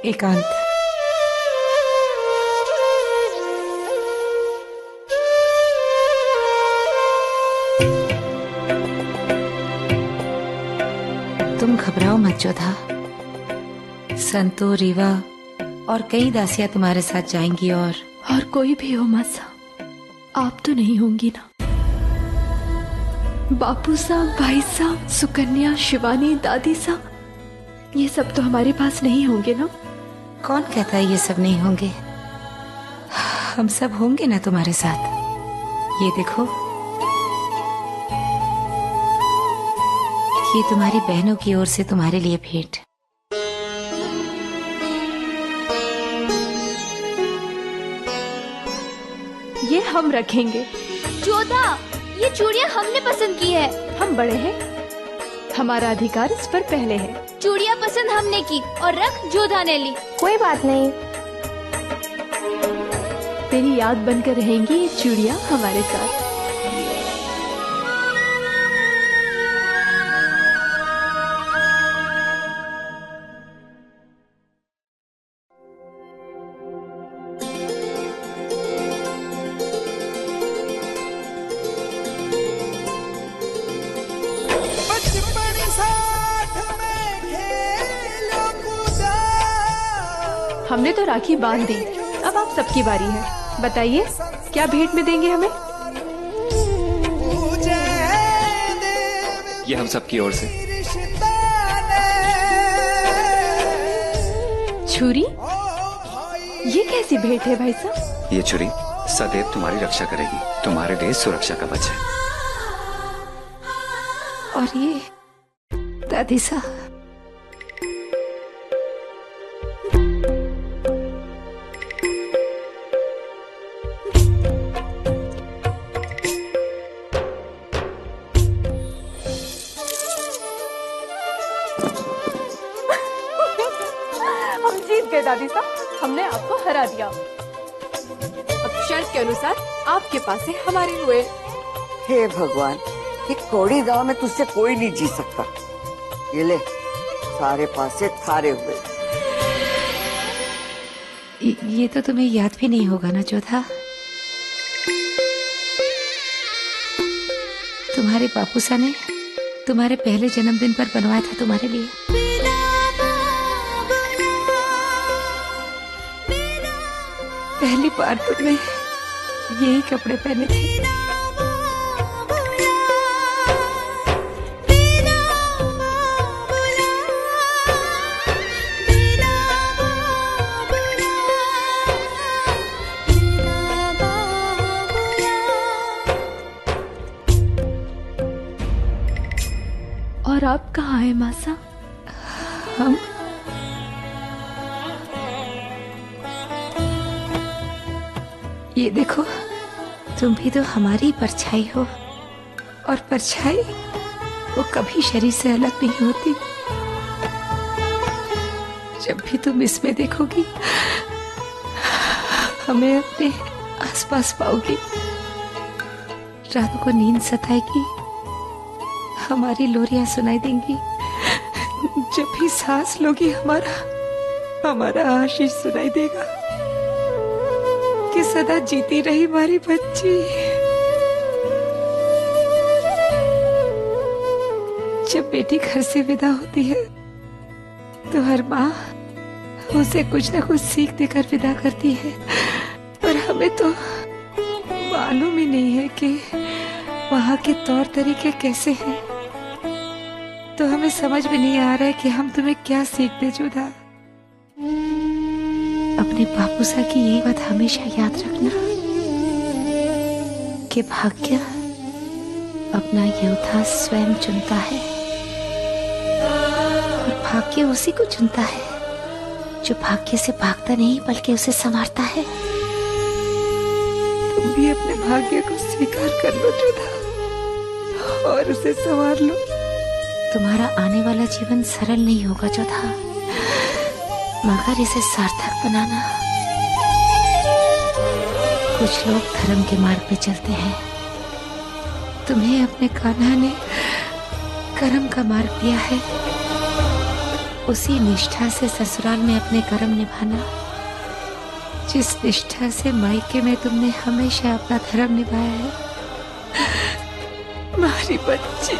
एकांत। तुम घबराओ मत जोधा। संतो, रीवा और कई दासियां तुम्हारे साथ जाएंगी। और कोई भी हो मासा, आप तो नहीं होंगी ना? बापू साहब, भाई साहब, सुकन्या, शिवानी, दादी साहब, ये सब तो हमारे पास नहीं होंगे ना? कौन कहता है ये सब नहीं होंगे? हम सब होंगे ना तुम्हारे साथ। ये देखो, ये तुम्हारी बहनों की ओर से तुम्हारे लिए भेंट। ये हम रखेंगे। जोधा, ये चूड़ियाँ हमने पसंद की है। हम बड़े हैं, हमारा अधिकार इस पर पहले है। चूड़ियाँ पसंद हमने की और रख जोधा ने ली। कोई बात नहीं, तेरी याद बनकर रहेंगी ये चूड़ियाँ हमारे साथ। हमने तो राखी बांध दी, अब आप सबकी बारी है। बताइए क्या भेंट में देंगे हमें? ये हम सबकी ओर से छुरी। ये कैसी भेंट है भाई साहब? ये छुरी सदैव तुम्हारी रक्षा करेगी, तुम्हारे लिए सुरक्षा कवच है। और ये दादी साहब, दादी साहब, हमने आपको हरा दिया। अब शर्त के अनुसार आपके पास से हमारे हुए। हे भगवान, ये कोड़ी गांव में तुझसे कोई नहीं जी सकता। ये ले, सारे पासे थारे हुए। ये तो तुम्हें याद भी नहीं होगा ना जोधा? तुम्हारे बापूसा ने तुम्हारे पहले जन्मदिन पर बनवाया था तुम्हारे लिए। पहली बार तुमने यही कपड़े पहने थे। और आप कहाँ हैं मासा? हम ये देखो, तुम भी तो हमारी परछाई हो, और परछाई वो कभी शरीर से अलग नहीं होती। जब भी तुम इसमें देखोगी, हमें अपने आसपास पाओगी। रात को नींद सताएगी, हमारी लोरियां सुनाई देंगी। जब भी सांस लोगी, हमारा आशीष सुनाई देगा कि सदा जीती रही हमारी बच्ची। जब बेटी घर से विदा होती है तो हर माँ उसे कुछ न कुछ सीख देकर विदा करती है, पर हमें तो मालूम ही नहीं है कि वहाँ के तौर तरीके कैसे हैं। तो हमें समझ में नहीं आ रहा है कि हम तुम्हें क्या सीख दे जोधा। अपने बापूसा की यही बात हमेशा याद रखना कि भाग्य अपना योद्धा स्वयं चुनता है, और भाग्य उसी को चुनता है जो भाग्य से भागता नहीं बल्कि उसे संवारता है। तुम भी अपने भाग्य को स्वीकार कर लो जोधा, और उसे संवार लो। तुम्हारा आने वाला जीवन सरल नहीं होगा जोधा, मगर इसे सार्थक बनाना। कुछ लोग धर्म के मार्ग पे चलते हैं, तुम्हें अपने कान्हा ने कर्म का मार्ग दिया है। उसी निष्ठा से ससुराल में अपने कर्म निभाना जिस निष्ठा से मायके में तुमने हमेशा अपना धर्म निभाया है। हमारी बच्ची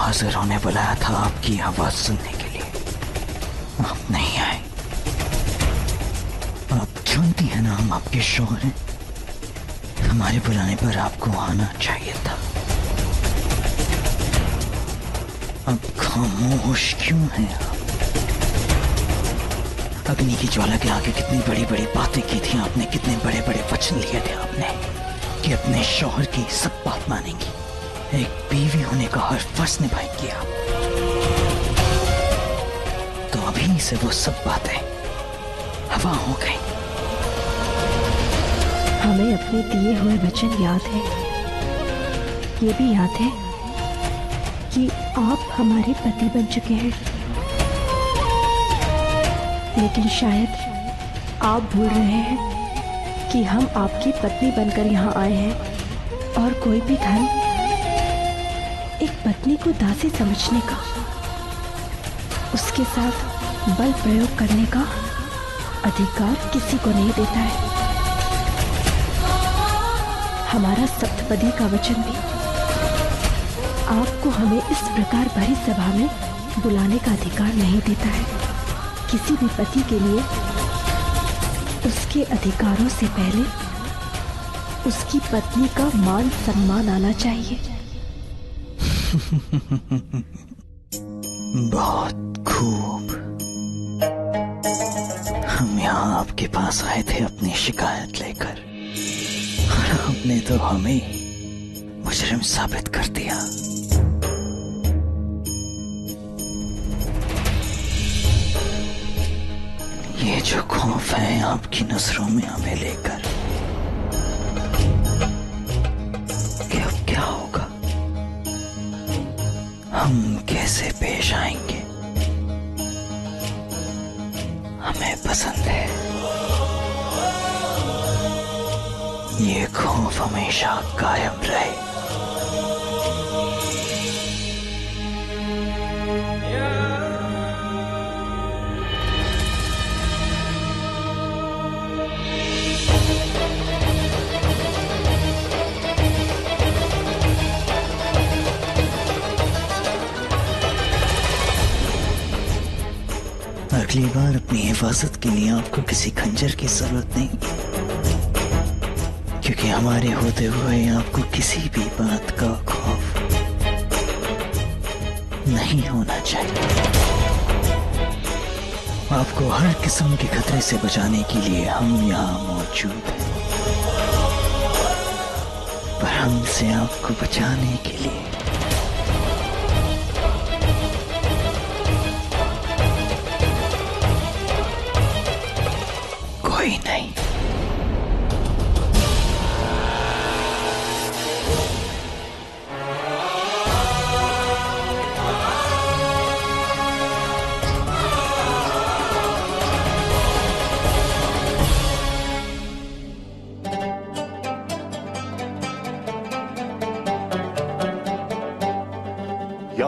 हाजिर होने बुलाया था आपकी आवाज सुनने के लिए। आप नहीं आए। आप जानती हैं ना हम आपके शौहर हैं। हमारे बुलाने पर आपको आना चाहिए था। अब खामोश क्यों हैं आप? अग्नि की ज्वाला के आगे कितनी बड़ी बड़ी बातें की थी आपने, कितने बड़े बड़े वचन लिए थे आपने कि अपने शौहर की सब बात मानेंगी, एक बीवी होने का हर फर्ज निभाएंगी आप। तो अभी से वो सब बातें हवा हो गई। हमें अपने दिए हुए वचन याद है। ये भी याद है कि आप हमारे पति बन चुके हैं, लेकिन शायद आप भूल रहे हैं कि हम आपकी पत्नी बनकर यहाँ आए हैं और कोई भी धन एक पत्नी को दासी समझने का, उसके साथ बल प्रयोग करने का अधिकार किसी को नहीं देता है। हमारा सप्तपदी का वचन भी आपको हमें इस प्रकार भरी सभा में बुलाने का अधिकार नहीं देता है। किसी भी पति के लिए उसके अधिकारों से पहले उसकी पत्नी का मान सम्मान आना चाहिए। बहुत खूब। हम यहाँ आपके पास आए थे अपनी शिकायत लेकर, और आपने तो हमें मुजरिम साबित कर दिया। ये जो खौफ है आपकी नजरों में हमें लेकर कि अब क्या होगा, हम कैसे पेश आएंगे, हमें पसंद है। ये खौफ हमेशा कायम रहे। अगली बार अपनी हिफाजत के लिए आपको किसी खंजर की जरूरत नहीं, क्योंकि हमारे होते हुए आपको किसी भी बात का खौफ नहीं होना चाहिए। आपको हर किस्म के खतरे से बचाने के लिए हम यहाँ मौजूद हैं, पर हमसे आपको बचाने के लिए कोई नहीं।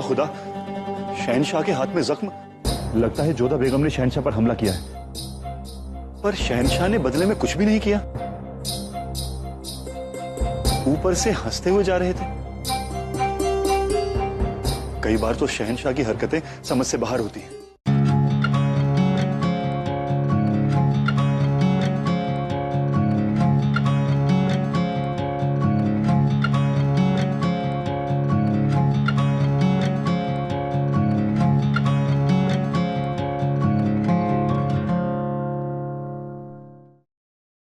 खुदा, शहनशाह के हाथ में जख्म। लगता है जोधा बेगम ने शहनशाह पर हमला किया है, पर शहनशाह ने बदले में कुछ भी नहीं किया। ऊपर से हंसते हुए जा रहे थे। कई बार तो शहनशाह की हरकतें समझ से बाहर होती हैं।